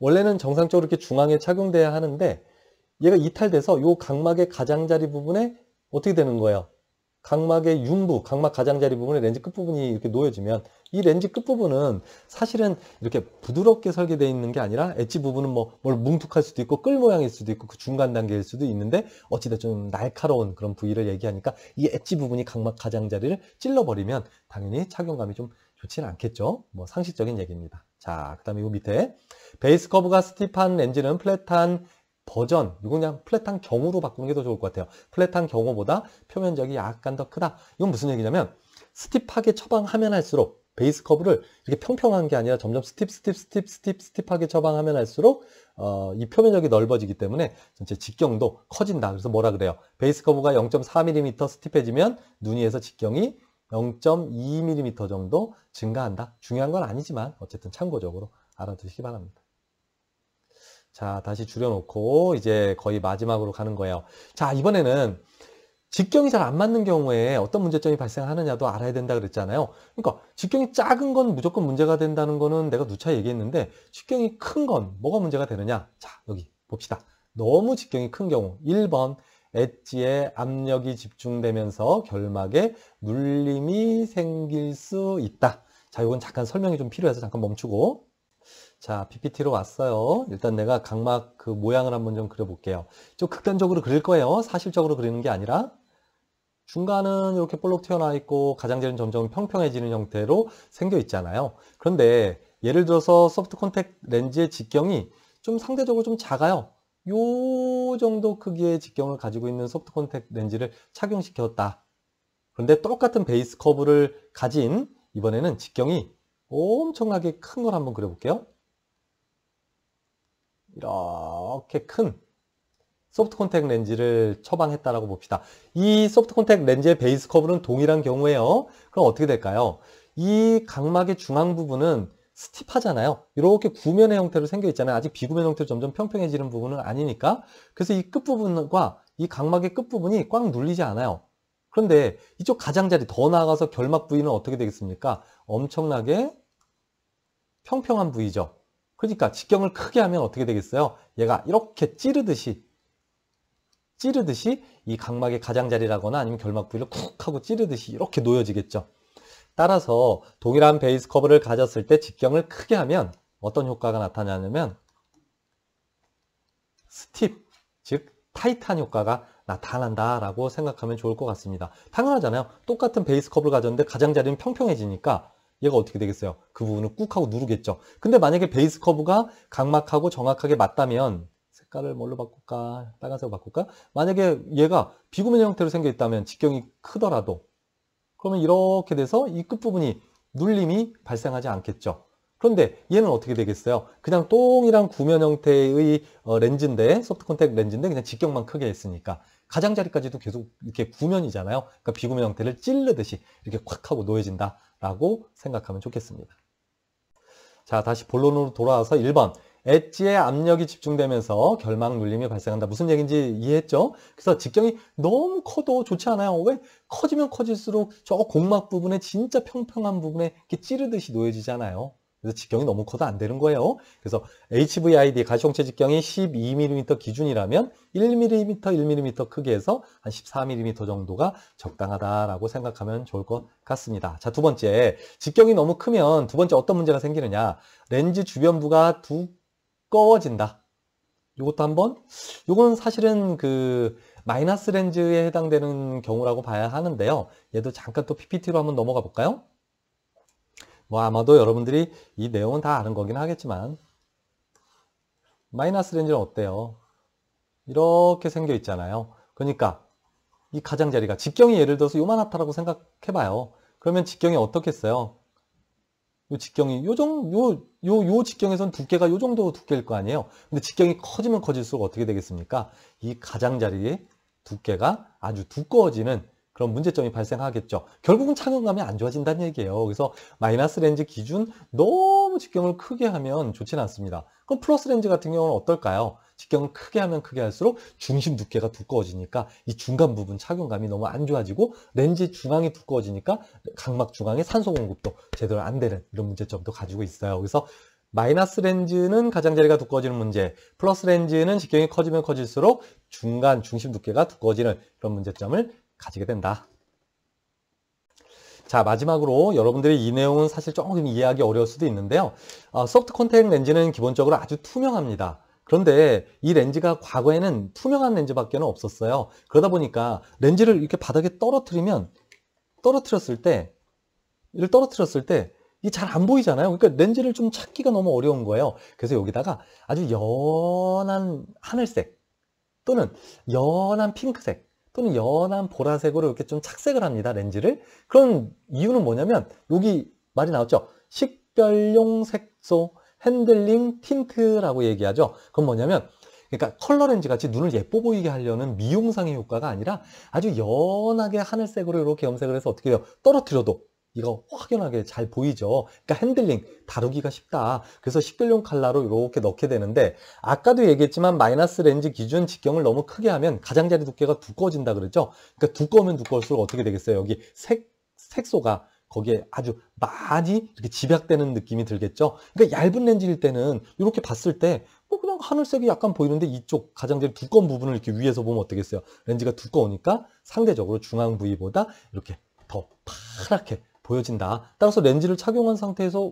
원래는 정상적으로 이렇게 중앙에 착용돼야 하는데 얘가 이탈돼서 이 각막의 가장자리 부분에 어떻게 되는 거예요? 각막의 윤부, 각막 가장자리 부분에 렌즈 끝부분이 이렇게 놓여지면 이 렌즈 끝부분은 사실은 이렇게 부드럽게 설계되어 있는 게 아니라 엣지 부분은 뭐 뭘 뭉툭할 수도 있고 끌 모양일 수도 있고 그 중간 단계일 수도 있는데 어찌됐든 좀 날카로운 그런 부위를 얘기하니까 이 엣지 부분이 각막 가장자리를 찔러버리면 당연히 착용감이 좀 좋지는 않겠죠. 뭐 상식적인 얘기입니다. 자, 그 다음에 이 밑에 베이스 커브가 스티프한 렌즈는 플랫한 버전, 이건 그냥 플랫한 경우로 바꾸는 게 더 좋을 것 같아요. 플랫한 경우보다 표면적이 약간 더 크다. 이건 무슨 얘기냐면 스티프하게 처방하면 할수록 베이스 커브를 이렇게 평평한 게 아니라 점점 스티프하게 처방하면 할수록 이 표면적이 넓어지기 때문에 전체 직경도 커진다. 그래서 뭐라 그래요? 베이스 커브가 0.4mm 스티프해지면 눈이에서 직경이 0.2mm 정도 증가한다. 중요한 건 아니지만 어쨌든 참고적으로 알아두시기 바랍니다. 자, 다시 줄여놓고 이제 거의 마지막으로 가는 거예요. 자, 이번에는 직경이 잘 안 맞는 경우에 어떤 문제점이 발생하느냐도 알아야 된다 그랬잖아요. 그러니까 직경이 작은 건 무조건 문제가 된다는 거는 내가 누차 얘기했는데 직경이 큰 건 뭐가 문제가 되느냐? 자, 여기 봅시다. 너무 직경이 큰 경우 1번 엣지에 압력이 집중되면서 결막에 눌림이 생길 수 있다. 자, 이건 잠깐 설명이 좀 필요해서 잠깐 멈추고 자, PPT로 왔어요. 일단 내가 각막 그 모양을 한번 좀 그려볼게요. 좀 극단적으로 그릴 거예요. 사실적으로 그리는 게 아니라 중간은 이렇게 볼록 튀어나와 있고 가장자리는 점점 평평해지는 형태로 생겨 있잖아요. 그런데 예를 들어서 소프트 콘택트 렌즈의 직경이 좀 상대적으로 좀 작아요. 요 정도 크기의 직경을 가지고 있는 소프트 콘택 렌즈를 착용시켰다. 그런데 똑같은 베이스 커브를 가진 이번에는 직경이 엄청나게 큰 걸 한번 그려볼게요. 이렇게 큰 소프트 콘택 렌즈를 처방했다라고 봅시다. 이 소프트 콘택 렌즈의 베이스 커브는 동일한 경우에요. 그럼 어떻게 될까요? 이 각막의 중앙 부분은 스티프하잖아요. 이렇게 구면의 형태로 생겨 있잖아요. 아직 비구면 형태로 점점 평평해지는 부분은 아니니까. 그래서 이 끝부분과 이 각막의 끝부분이 꽉 눌리지 않아요. 그런데 이쪽 가장자리 더 나아가서 결막 부위는 어떻게 되겠습니까? 엄청나게 평평한 부위죠. 그러니까 직경을 크게 하면 어떻게 되겠어요? 얘가 이렇게 찌르듯이 이 각막의 가장자리라거나 아니면 결막 부위를 쿡 하고 찌르듯이 이렇게 놓여지겠죠. 따라서 동일한 베이스 커브를 가졌을 때 직경을 크게 하면 어떤 효과가 나타나냐면 스팁, 즉 타이트한 효과가 나타난다라고 생각하면 좋을 것 같습니다. 당연하잖아요. 똑같은 베이스 커브를 가졌는데 가장자리는 평평해지니까 얘가 어떻게 되겠어요? 그 부분을 꾹 하고 누르겠죠. 근데 만약에 베이스 커브가 각막하고 정확하게 맞다면 색깔을 뭘로 바꿀까? 빨간색으로 바꿀까? 만약에 얘가 비구면 형태로 생겨 있다면 직경이 크더라도 그러면 이렇게 돼서 이 끝부분이 눌림이 발생하지 않겠죠. 그런데 얘는 어떻게 되겠어요? 그냥 동일한 구면 형태의 렌즈인데, 소프트 콘택 렌즈인데 그냥 직경만 크게 했으니까 가장자리까지도 계속 이렇게 구면이잖아요. 그러니까 비구면 형태를 찌르듯이 이렇게 콱 하고 놓여진다라고 생각하면 좋겠습니다. 자, 다시 본론으로 돌아와서 1번. 엣지에 압력이 집중되면서 결막 눌림이 발생한다. 무슨 얘기인지 이해했죠? 그래서 직경이 너무 커도 좋지 않아요. 왜? 커지면 커질수록 저 곡막 부분에 진짜 평평한 부분에 이렇게 찌르듯이 놓여지잖아요. 그래서 직경이 너무 커도 안 되는 거예요. 그래서 HVID 가시홍채 직경이 12mm 기준이라면 1mm, 1mm 크게 해서 한 14mm 정도가 적당하다라고 생각하면 좋을 것 같습니다. 자, 두 번째. 직경이 너무 크면 두 번째 어떤 문제가 생기느냐. 렌즈 주변부가 두꺼워진다. 이것도 한번, 이건 사실은 그 마이너스 렌즈에 해당되는 경우라고 봐야 하는데요. 얘도 잠깐 또 PPT로 한번 넘어가 볼까요? 뭐 아마도 여러분들이 이 내용은 다 아는 거긴 하겠지만 마이너스 렌즈는 어때요? 이렇게 생겨 있잖아요. 그러니까 이 가장자리가 직경이 예를 들어서 요만하다라고 생각해봐요. 그러면 직경이 어떻겠어요? 요 직경이 요 직경에선 두께가 요 정도 두께일 거 아니에요. 근데 직경이 커지면 커질수록 어떻게 되겠습니까? 이 가장자리의 두께가 아주 두꺼워지는 그런 문제점이 발생하겠죠. 결국은 착용감이 안 좋아진다는 얘기예요. 그래서 마이너스 렌즈 기준 너무 직경을 크게 하면 좋지는 않습니다. 그럼 플러스 렌즈 같은 경우는 어떨까요? 직경을 크게 하면 크게 할수록 중심 두께가 두꺼워지니까 이 중간 부분 착용감이 너무 안 좋아지고 렌즈 중앙이 두꺼워지니까 각막 중앙에 산소 공급도 제대로 안 되는 이런 문제점도 가지고 있어요. 그래서 마이너스 렌즈는 가장자리가 두꺼워지는 문제, 플러스 렌즈는 직경이 커지면 커질수록 중간 중심 두께가 두꺼워지는 그런 문제점을 가지게 된다. 자, 마지막으로 여러분들이 이 내용은 사실 조금 이해하기 어려울 수도 있는데요. 소프트 콘택 렌즈는 기본적으로 아주 투명합니다. 그런데 이 렌즈가 과거에는 투명한 렌즈밖에 없었어요. 그러다 보니까 렌즈를 이렇게 바닥에 떨어뜨렸을 때 이게 잘 안 보이잖아요. 그러니까 렌즈를 좀 찾기가 너무 어려운 거예요. 그래서 여기다가 아주 연한 하늘색 또는 연한 핑크색 또는 연한 보라색으로 이렇게 좀 착색을 합니다. 렌즈를. 그런 이유는 뭐냐면 여기 말이 나왔죠. 식별용 색소 핸들링 틴트라고 얘기하죠. 그건 뭐냐면 그러니까 컬러 렌즈 같이 눈을 예뻐 보이게 하려는 미용상의 효과가 아니라 아주 연하게 하늘색으로 이렇게 염색을 해서 어떻게 해요? 떨어뜨려도 이거 확연하게 잘 보이죠. 그러니까 핸들링 다루기가 쉽다. 그래서 식별용 컬러로 이렇게 넣게 되는데 아까도 얘기했지만 마이너스 렌즈 기준 직경을 너무 크게 하면 가장자리 두께가 두꺼워진다 그랬죠. 그러니까 두꺼우면 두꺼울수록 어떻게 되겠어요? 여기 색소가 거기에 아주 많이 이렇게 집약되는 느낌이 들겠죠. 그러니까 얇은 렌즈일 때는 이렇게 봤을 때 그냥 하늘색이 약간 보이는데 이쪽 가장자리 두꺼운 부분을 이렇게 위에서 보면 어떻겠어요? 렌즈가 두꺼우니까 상대적으로 중앙 부위보다 이렇게 더 파랗게 보여진다. 따라서 렌즈를 착용한 상태에서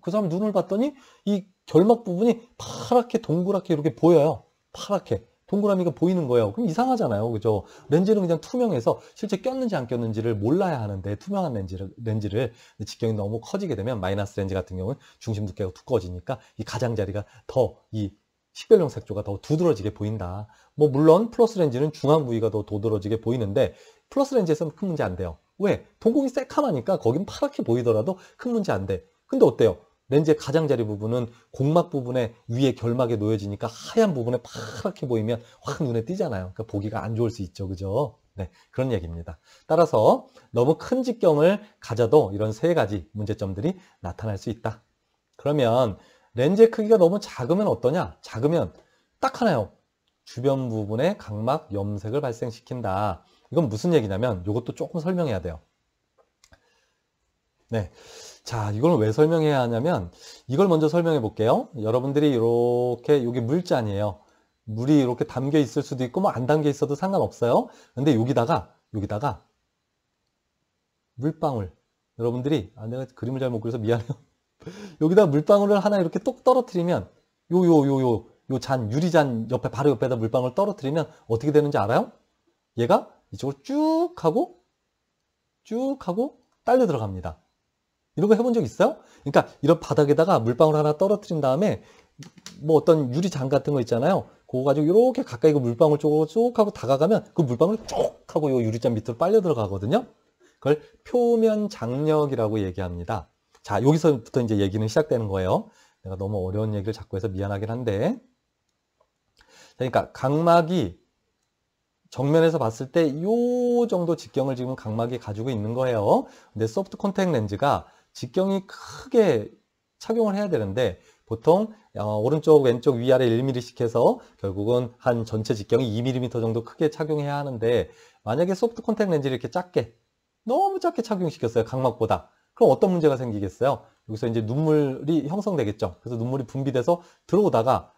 그 사람 눈을 봤더니 이 결막 부분이 파랗게 동그랗게 이렇게 보여요. 파랗게 동그라미가 보이는 거예요. 그럼 이상하잖아요. 그죠? 렌즈는 그냥 투명해서 실제 꼈는지 안 꼈는지를 몰라야 하는데 투명한 렌즈를 직경이 너무 커지게 되면 마이너스 렌즈 같은 경우는 중심 두께가 두꺼워지니까 이 가장자리가 더 이 식별용 색조가 더 두드러지게 보인다. 뭐 물론 플러스 렌즈는 중앙 부위가 더 두드러지게 보이는데 플러스 렌즈에서는 큰 문제 안 돼요. 왜? 동공이 새카마니까 거긴 파랗게 보이더라도 큰 문제 안 돼. 근데 어때요? 렌즈의 가장자리 부분은 공막 부분에 위에 결막에 놓여지니까 하얀 부분에 파랗게 보이면 확 눈에 띄잖아요. 그러니까 보기가 안 좋을 수 있죠. 그죠? 네, 그런 얘기입니다. 따라서 너무 큰 직경을 가져도 이런 세 가지 문제점들이 나타날 수 있다. 그러면 렌즈의 크기가 너무 작으면 어떠냐? 작으면 딱 하나요. 주변 부분에 각막 염색을 발생시킨다. 이건 무슨 얘기냐면 이것도 조금 설명해야 돼요. 네. 자, 이걸 왜 설명해야 하냐면 이걸 먼저 설명해 볼게요. 여러분들이 이렇게 여기 물잔이에요. 물이 이렇게 담겨 있을 수도 있고 뭐 안 담겨 있어도 상관없어요. 근데 여기다가 물방울. 여러분들이 내가 그림을 잘못 그려서 미안해요. 여기다 물방울을 하나 이렇게 똑 떨어뜨리면 요 잔, 유리잔 옆에 바로 옆에다 물방울 떨어뜨리면 어떻게 되는지 알아요? 얘가 이쪽으로 쭉 하고 딸려 들어갑니다. 이런 거 해본 적 있어요? 그러니까 이런 바닥에다가 물방울 하나 떨어뜨린 다음에 뭐 어떤 유리잔 같은 거 있잖아요. 그거 가지고 이렇게 가까이 그 물방울 쪽으로 쭉 하고 다가가면 그 물방울이 쭉 하고 요 유리잔 밑으로 빨려 들어가거든요. 그걸 표면 장력이라고 얘기합니다. 자, 여기서부터 이제 얘기는 시작되는 거예요. 내가 너무 어려운 얘기를 자꾸 해서 미안하긴 한데. 그러니까 각막이 정면에서 봤을 때 이 정도 직경을 지금 각막이 가지고 있는 거예요. 근데 소프트 콘택 렌즈가 직경이 크게 착용을 해야 되는데 보통 오른쪽 왼쪽 위아래 1mm씩 해서 결국은 한 전체 직경이 2mm 정도 크게 착용해야 하는데 만약에 소프트 콘택 렌즈를 이렇게 작게 너무 작게 착용시켰어요. 각막보다. 그럼 어떤 문제가 생기겠어요? 여기서 이제 눈물이 형성되겠죠. 그래서 눈물이 분비돼서 들어오다가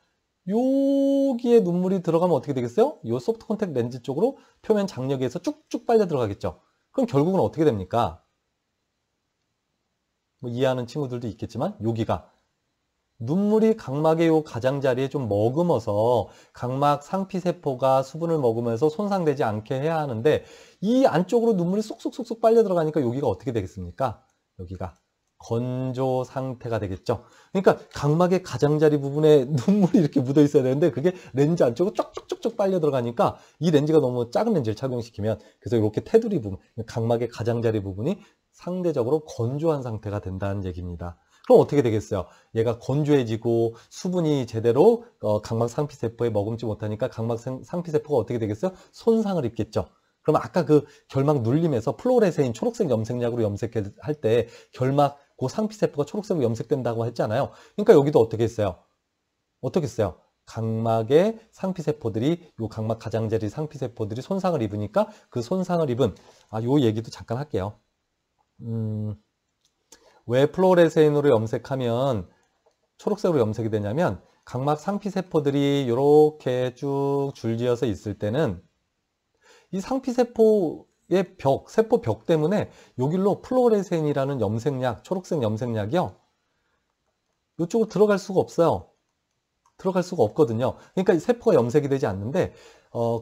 여기에 눈물이 들어가면 어떻게 되겠어요? 이 소프트 콘택 렌즈 쪽으로 표면 장력에서 쭉쭉 빨려 들어가겠죠. 그럼 결국은 어떻게 됩니까? 뭐 이해하는 친구들도 있겠지만 여기가 눈물이 각막의 요 가장자리에 좀 머금어서 각막 상피세포가 수분을 머금으면서 손상되지 않게 해야 하는데 이 안쪽으로 눈물이 쏙쏙쏙쏙 빨려 들어가니까 여기가 어떻게 되겠습니까? 여기가 건조 상태가 되겠죠. 그러니까 각막의 가장자리 부분에 눈물이 이렇게 묻어 있어야 되는데 그게 렌즈 안쪽으로 쪽쪽쪽쪽 빨려 들어가니까 이 렌즈가 너무 작은 렌즈를 착용시키면 그래서 이렇게 테두리 부분, 각막의 가장자리 부분이 상대적으로 건조한 상태가 된다는 얘기입니다. 그럼 어떻게 되겠어요? 얘가 건조해지고 수분이 제대로 각막 상피세포에 머금지 못하니까 각막 상피세포가 어떻게 되겠어요? 손상을 입겠죠. 그럼 아까 그 결막 눌림에서 플로레세인 초록색 염색약으로 염색할 때 결막 그 상피세포가 초록색으로 염색된다고 했잖아요. 그러니까 여기도 어떻게 했어요? 어떻게 했어요? 각막의 상피세포들이 요 각막 가장자리 상피세포들이 손상을 입으니까 그 손상을 입은 요 얘기도 잠깐 할게요. 왜 플로레세인으로 염색하면 초록색으로 염색이 되냐면 각막 상피세포들이 이렇게 쭉 줄지어서 있을 때는 이 상피세포의 벽, 세포 벽 때문에 여기로 플로레세인이라는 염색약, 초록색 염색약이요. 이쪽으로 들어갈 수가 없어요. 들어갈 수가 없거든요. 그러니까 이 세포가 염색이 되지 않는데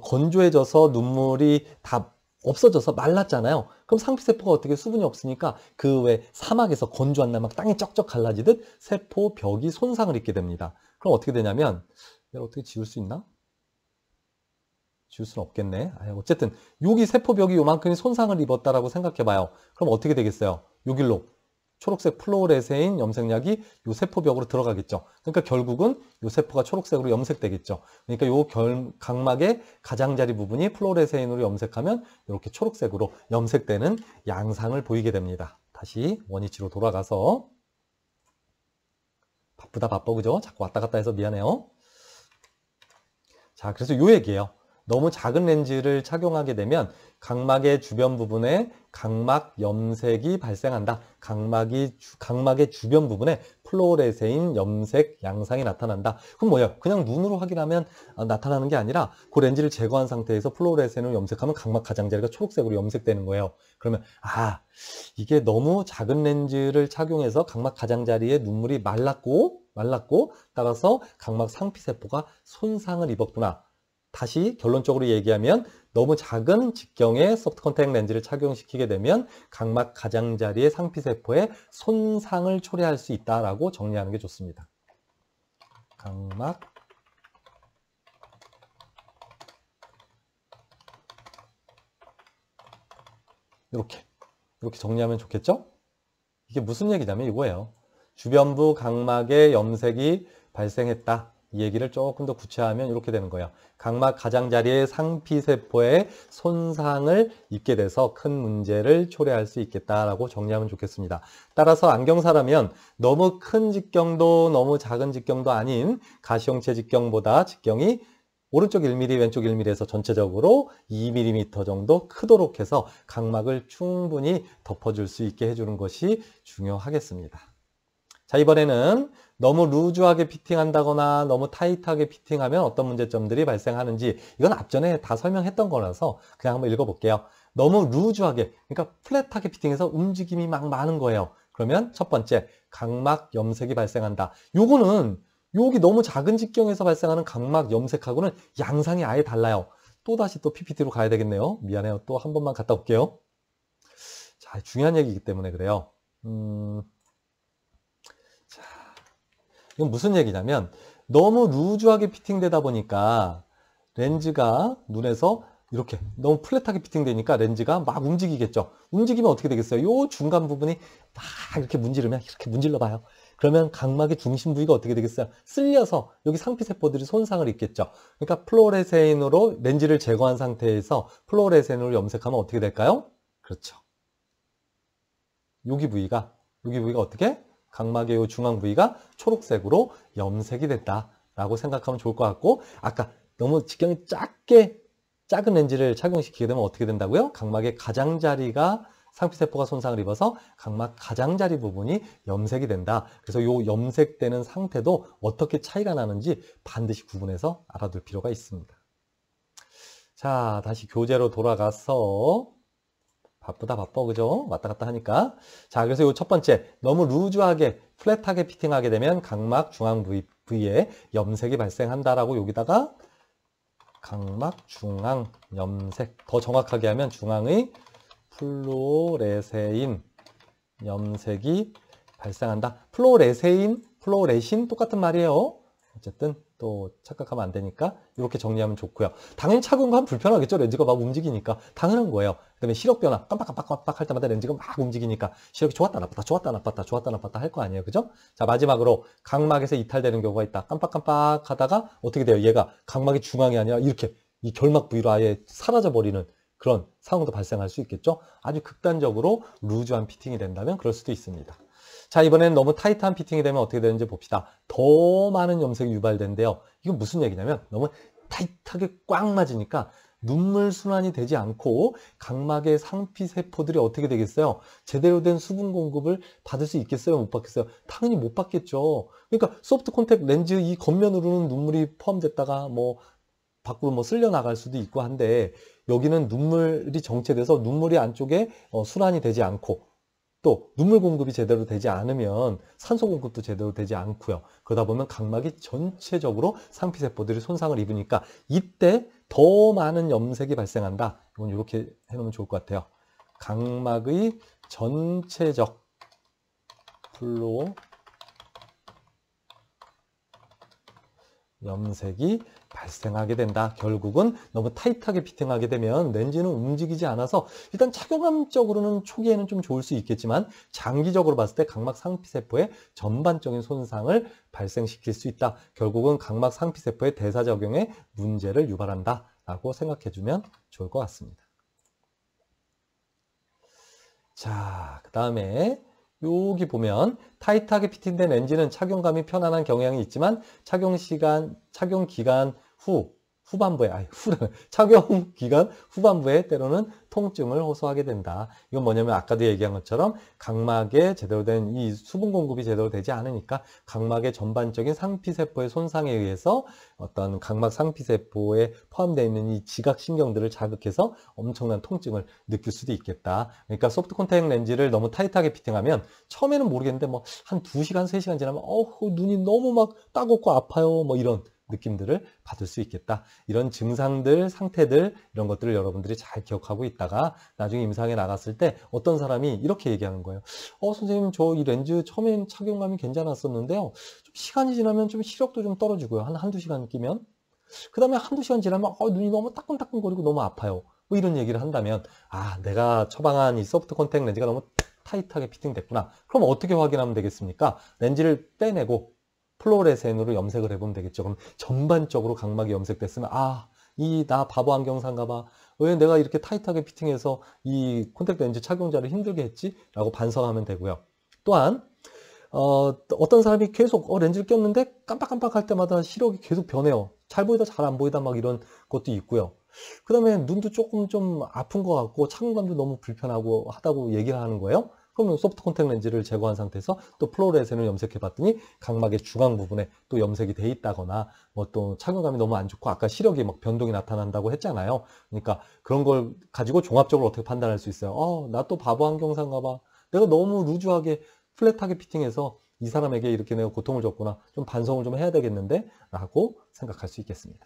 건조해져서 눈물이 다 없어져서 말랐잖아요. 그럼 상피세포가 어떻게 수분이 없으니까 그 왜 사막에서 건조한 날 막 땅이 쩍쩍 갈라지듯 세포 벽이 손상을 입게 됩니다. 그럼 어떻게 되냐면 내가 어떻게 지울 수 있나? 지울 수는 없겠네. 어쨌든 여기 세포벽이 요만큼이 손상을 입었다라고 생각해봐요. 그럼 어떻게 되겠어요? 여기로 초록색 플로레세인 염색약이 요 세포벽으로 들어가겠죠. 그러니까 결국은 요 세포가 초록색으로 염색되겠죠. 그러니까 요 각막의 가장자리 부분이 플로레세인으로 염색하면 이렇게 초록색으로 염색되는 양상을 보이게 됩니다. 다시 원위치로 돌아가서 바빠 그죠? 자꾸 왔다 갔다 해서 미안해요. 자, 그래서 요 얘기예요. 너무 작은 렌즈를 착용하게 되면 각막의 주변 부분에 각막 염색이 발생한다. 각막의 주변 부분에 플로레세인 염색 양상이 나타난다. 그럼 뭐예요? 그냥 눈으로 확인하면 나타나는 게 아니라 그 렌즈를 제거한 상태에서 플로레세인을 염색하면 각막 가장자리가 초록색으로 염색되는 거예요. 그러면 이게 너무 작은 렌즈를 착용해서 각막 가장자리에 눈물이 말랐고 따라서 각막 상피세포가 손상을 입었구나. 다시 결론적으로 얘기하면 너무 작은 직경의 소프트 컨택 렌즈를 착용시키게 되면 각막 가장자리의 상피세포에 손상을 초래할 수 있다라고 정리하는 게 좋습니다. 각막 이렇게 정리하면 좋겠죠? 이게 무슨 얘기냐면 이거예요. 주변부 각막에 염색이 발생했다. 이 얘기를 조금 더 구체화하면 이렇게 되는 거예요. 각막 가장자리의 상피세포에 손상을 입게 돼서 큰 문제를 초래할 수 있겠다라고 정리하면 좋겠습니다. 따라서 안경사라면 너무 큰 직경도 너무 작은 직경도 아닌 가시형체 직경보다 직경이 오른쪽 1mm, 왼쪽 1mm에서 전체적으로 2mm 정도 크도록 해서 각막을 충분히 덮어줄 수 있게 해주는 것이 중요하겠습니다. 자, 이번에는 너무 루즈하게 피팅한다거나 너무 타이트하게 피팅하면 어떤 문제점들이 발생하는지, 이건 앞전에 다 설명했던 거라서 그냥 한번 읽어볼게요. 너무 루즈하게, 그러니까 플랫하게 피팅해서 움직임이 막 많은 거예요. 그러면 첫 번째, 각막 염색이 발생한다. 요거는 여기 너무 작은 직경에서 발생하는 각막 염색하고는 양상이 아예 달라요. 또다시 또 PPT로 가야 되겠네요. 미안해요. 또 한 번만 갔다 올게요. 자, 중요한 얘기이기 때문에 그래요. 자, 이건 무슨 얘기냐면 너무 루즈하게 피팅되다 보니까 렌즈가 눈에서 이렇게 너무 플랫하게 피팅되니까 렌즈가 막 움직이겠죠. 움직이면 어떻게 되겠어요? 요 중간 부분이 막 이렇게 문지르면 이렇게 문질러 봐요. 그러면 각막의 중심 부위가 어떻게 되겠어요? 쓸려서 여기 상피세포들이 손상을 입겠죠. 그러니까 플로레세인으로 렌즈를 제거한 상태에서 플로레세인으로 염색하면 어떻게 될까요? 그렇죠. 여기 부위가 어떻게? 각막의 요 중앙 부위가 초록색으로 염색이 됐다라고 생각하면 좋을 것 같고, 아까 너무 직경이 작은 렌즈를 착용시키게 되면 어떻게 된다고요? 각막의 가장자리가 상피세포가 손상을 입어서 각막 가장자리 부분이 염색이 된다. 그래서 이 염색되는 상태도 어떻게 차이가 나는지 반드시 구분해서 알아둘 필요가 있습니다. 자, 다시 교재로 돌아가서 바쁘다 바빠 그죠? 왔다 갔다 하니까. 자, 그래서 이 첫 번째, 너무 루즈하게 플랫하게 피팅하게 되면 각막 중앙 부위에 염색이 발생한다라고 여기다가 각막 중앙 염색, 더 정확하게 하면 중앙의 플로레세인 염색이 발생한다. 플로레신 똑같은 말이에요. 어쨌든 또 착각하면 안 되니까 이렇게 정리하면 좋고요. 당연히 착용감 불편하겠죠. 렌즈가 막 움직이니까. 당연한 거예요. 그다음에 시력 변화 깜빡깜빡깜빡 할 때마다 렌즈가 막 움직이니까 시력이 좋았다 나빴다 좋았다 나빴다 좋았다 나빴다 할 거 아니에요. 그죠? 자, 마지막으로 각막에서 이탈되는 경우가 있다. 깜빡깜빡 하다가 어떻게 돼요? 얘가 각막의 중앙이 아니라 이렇게 이 결막 부위로 아예 사라져 버리는 그런 상황도 발생할 수 있겠죠. 아주 극단적으로 루즈한 피팅이 된다면 그럴 수도 있습니다. 자, 이번에는 너무 타이트한 피팅이 되면 어떻게 되는지 봅시다. 더 많은 염색이 유발된대요. 이건 무슨 얘기냐면 너무 타이트하게 꽉 맞으니까 눈물 순환이 되지 않고 각막의 상피세포들이 어떻게 되겠어요? 제대로 된 수분 공급을 받을 수 있겠어요? 못 받겠어요? 당연히 못 받겠죠. 그러니까 소프트 콘택 렌즈 이 겉면으로는 눈물이 포함됐다가 뭐 밖으로 쓸려 나갈 수도 있고 한데, 여기는 눈물이 정체돼서 눈물이 안쪽에 순환이 되지 않고, 또 눈물 공급이 제대로 되지 않으면 산소 공급도 제대로 되지 않고요. 그러다 보면 각막이 전체적으로 상피세포들이 손상을 입으니까 이때 더 많은 염색이 발생한다. 이건 이렇게 해놓으면 좋을 것 같아요. 각막의 전체적 플로 염색이 발생하게 된다. 결국은 너무 타이트하게 피팅하게 되면 렌즈는 움직이지 않아서 일단 착용감적으로는 초기에는 좀 좋을 수 있겠지만 장기적으로 봤을 때 각막 상피세포에 전반적인 손상을 발생시킬 수 있다. 결국은 각막 상피세포의 대사작용에 문제를 유발한다 라고 생각해주면 좋을 것 같습니다. 자, 그 다음에 여기 보면 타이트하게 피팅된 렌즈는 착용감이 편안한 경향이 있지만 착용 기간 착용 기간 후반부에 때로는 통증을 호소하게 된다. 이건 뭐냐면 아까도 얘기한 것처럼 각막에 제대로 된 이 수분 공급이 제대로 되지 않으니까 각막의 전반적인 상피세포의 손상에 의해서 어떤 각막 상피세포에 포함되어 있는 이 지각신경들을 자극해서 엄청난 통증을 느낄 수도 있겠다. 그러니까 소프트 콘택 렌즈를 너무 타이트하게 피팅하면 처음에는 모르겠는데 한 2시간, 3시간 지나면 눈이 너무 막 따갑고 아파요. 이런 느낌들을 받을 수 있겠다. 이런 증상들, 상태들, 이런 것들을 여러분들이 잘 기억하고 있다가 나중에 임상에 나갔을 때 어떤 사람이 이렇게 얘기하는 거예요. 선생님, 저 이 렌즈 처음엔 착용감이 괜찮았었는데요. 좀 시간이 지나면 좀 시력도 좀 떨어지고요. 한두 시간 끼면. 그 다음에 한두 시간 지나면 눈이 너무 따끔따끔거리고 너무 아파요. 뭐 이런 얘기를 한다면 내가 처방한 이 소프트 콘택트 렌즈가 너무 타이트하게 피팅됐구나. 그럼 어떻게 확인하면 되겠습니까? 렌즈를 빼내고 플로레센으로 염색을 해보면 되겠죠. 그럼 전반적으로 각막이 염색됐으면 나 바보 안경사인가 봐. 왜 내가 이렇게 타이트하게 피팅해서 이 콘택트 렌즈 착용자를 힘들게 했지? 라고 반성하면 되고요. 또한 어떤 사람이 계속 렌즈를 꼈는데 깜빡깜빡할 때마다 시력이 계속 변해요. 잘 보이다 잘 안 보이다 막 이런 것도 있고요. 그 다음에 눈도 조금 좀 아픈 것 같고 착용감도 너무 불편하고 하다고 얘기를 하는 거예요. 그러면 소프트 콘택트 렌즈를 제거한 상태에서 또 플로레센을 염색해 봤더니 각막의 중앙 부분에 또 염색이 돼 있다거나 뭐 또 착용감이 너무 안 좋고 아까 시력이 막 변동이 나타난다고 했잖아요. 그러니까 그런 걸 가지고 종합적으로 어떻게 판단할 수 있어요. 나 또 바보 안경사인가 봐. 내가 너무 루즈하게 플랫하게 피팅해서 이 사람에게 이렇게 내가 고통을 줬구나. 좀 반성을 좀 해야 되겠는데? 라고 생각할 수 있겠습니다.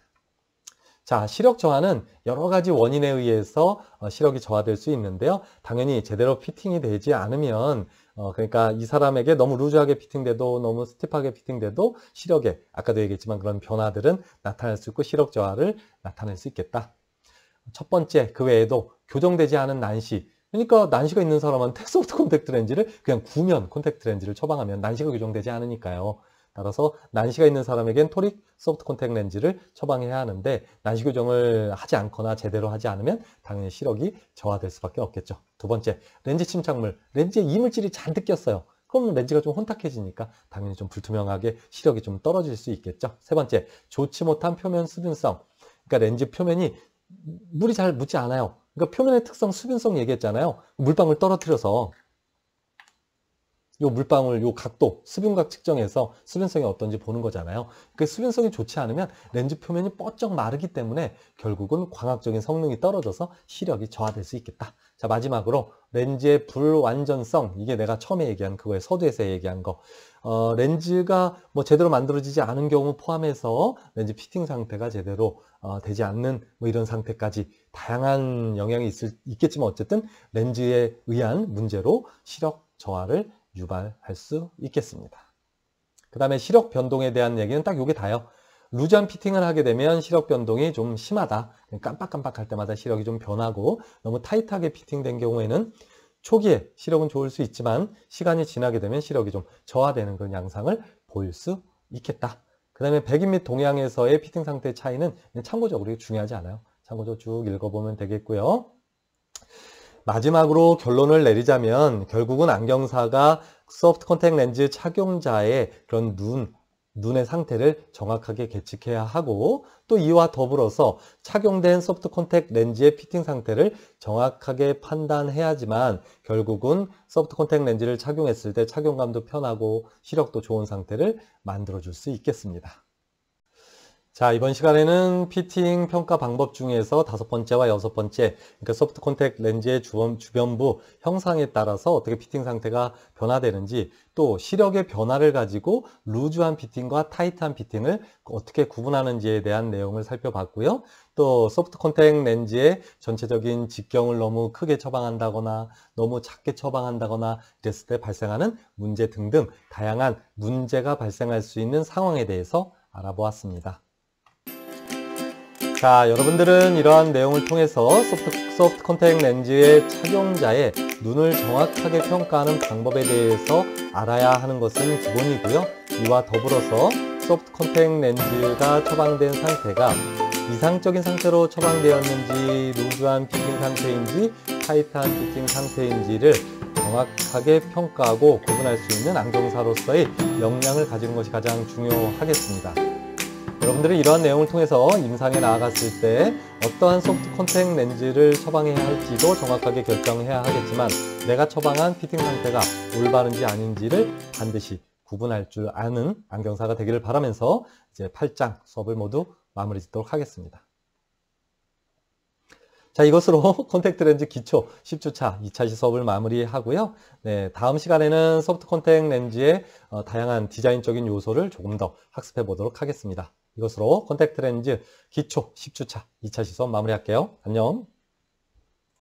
자, 시력 저하는 여러 가지 원인에 의해서 시력이 저하될 수 있는데요. 당연히 제대로 피팅이 되지 않으면 그러니까 이 사람에게 너무 루즈하게 피팅돼도 너무 스티프하게 피팅돼도 시력에 아까도 얘기했지만 그런 변화들은 나타날 수 있고 시력 저하를 나타낼 수 있겠다. 첫 번째, 그 외에도 교정되지 않은 난시. 그러니까 난시가 있는 사람한테 소프트 콘택트 렌즈를 그냥 구면 콘택트 렌즈를 처방하면 난시가 교정되지 않으니까요. 따라서 난시가 있는 사람에겐 토릭 소프트 콘택트 렌즈를 처방해야 하는데 난시 교정을 하지 않거나 제대로 하지 않으면 당연히 시력이 저하될 수밖에 없겠죠. 두 번째, 렌즈 침착물. 렌즈에 이물질이 잔뜩 꼈어요. 그럼 렌즈가 좀 혼탁해지니까 당연히 좀 불투명하게 시력이 좀 떨어질 수 있겠죠. 세 번째, 좋지 못한 표면 수분성. 그러니까 렌즈 표면이 물이 잘 묻지 않아요. 그러니까 표면의 특성, 수분성 얘기했잖아요. 물방울 떨어뜨려서 요 물방울, 요 각도, 수분각 측정해서 수분성이 어떤지 보는 거잖아요. 그 수분성이 좋지 않으면 렌즈 표면이 뻗쩍 마르기 때문에 결국은 광학적인 성능이 떨어져서 시력이 저하될 수 있겠다. 자, 마지막으로 렌즈의 불완전성. 이게 내가 처음에 얘기한 그거에 서두에서 얘기한 거. 렌즈가 뭐 제대로 만들어지지 않은 경우 포함해서 렌즈 피팅 상태가 제대로 되지 않는 뭐 이런 상태까지 다양한 영향이 있겠지만 어쨌든 렌즈에 의한 문제로 시력 저하를 유발할 수 있겠습니다. 그 다음에 시력 변동에 대한 얘기는 딱 요게 다요. 루즈한 피팅을 하게 되면 시력 변동이 좀 심하다. 깜빡깜빡할 때마다 시력이 좀 변하고 너무 타이트하게 피팅된 경우에는 초기에 시력은 좋을 수 있지만 시간이 지나게 되면 시력이 좀 저하되는 그런 양상을 보일 수 있겠다. 그 다음에 백인 및 동양에서의 피팅 상태의 차이는 참고적으로 중요하지 않아요. 참고적으로 쭉 읽어보면 되겠고요. 마지막으로 결론을 내리자면 결국은 안경사가 소프트 콘택트 렌즈 착용자의 그런 눈의 상태를 정확하게 계측해야 하고 또 이와 더불어서 착용된 소프트 콘택트 렌즈의 피팅 상태를 정확하게 판단해야지만 결국은 소프트 콘택트 렌즈를 착용했을 때 착용감도 편하고 시력도 좋은 상태를 만들어줄 수 있겠습니다. 자, 이번 시간에는 피팅 평가 방법 중에서 5번째와 6번째, 그러니까 소프트 콘택트 렌즈의 주변부 형상에 따라서 어떻게 피팅 상태가 변화되는지, 또 시력의 변화를 가지고 루즈한 피팅과 타이트한 피팅을 어떻게 구분하는지에 대한 내용을 살펴봤고요. 또 소프트 콘택트 렌즈의 전체적인 직경을 너무 크게 처방한다거나 너무 작게 처방한다거나 이랬을 때 발생하는 문제 등등 다양한 문제가 발생할 수 있는 상황에 대해서 알아보았습니다. 자, 여러분들은 이러한 내용을 통해서 소프트 콘택트 렌즈의 착용자의 눈을 정확하게 평가하는 방법에 대해서 알아야 하는 것은 기본이고요. 이와 더불어서 소프트 콘택트 렌즈가 처방된 상태가 이상적인 상태로 처방되었는지 루즈한 피팅 상태인지 타이트한 피팅 상태인지를 정확하게 평가하고 구분할 수 있는 안경사로서의 역량을 가지는 것이 가장 중요하겠습니다. 여러분들은 이러한 내용을 통해서 임상에 나아갔을 때 어떠한 소프트 콘택트 렌즈를 처방해야 할지도 정확하게 결정해야 하겠지만 내가 처방한 피팅 상태가 올바른지 아닌지를 반드시 구분할 줄 아는 안경사가 되기를 바라면서 이제 8장 수업을 모두 마무리 짓도록 하겠습니다. 자, 이것으로 콘택트 렌즈 기초 10주차 2차 수업을 마무리하고요. 네, 다음 시간에는 소프트 콘택트 렌즈의 다양한 디자인적인 요소를 조금 더 학습해 보도록 하겠습니다. 이것으로 콘택트 렌즈 기초 10주차 2차 수업 마무리할게요. 안녕.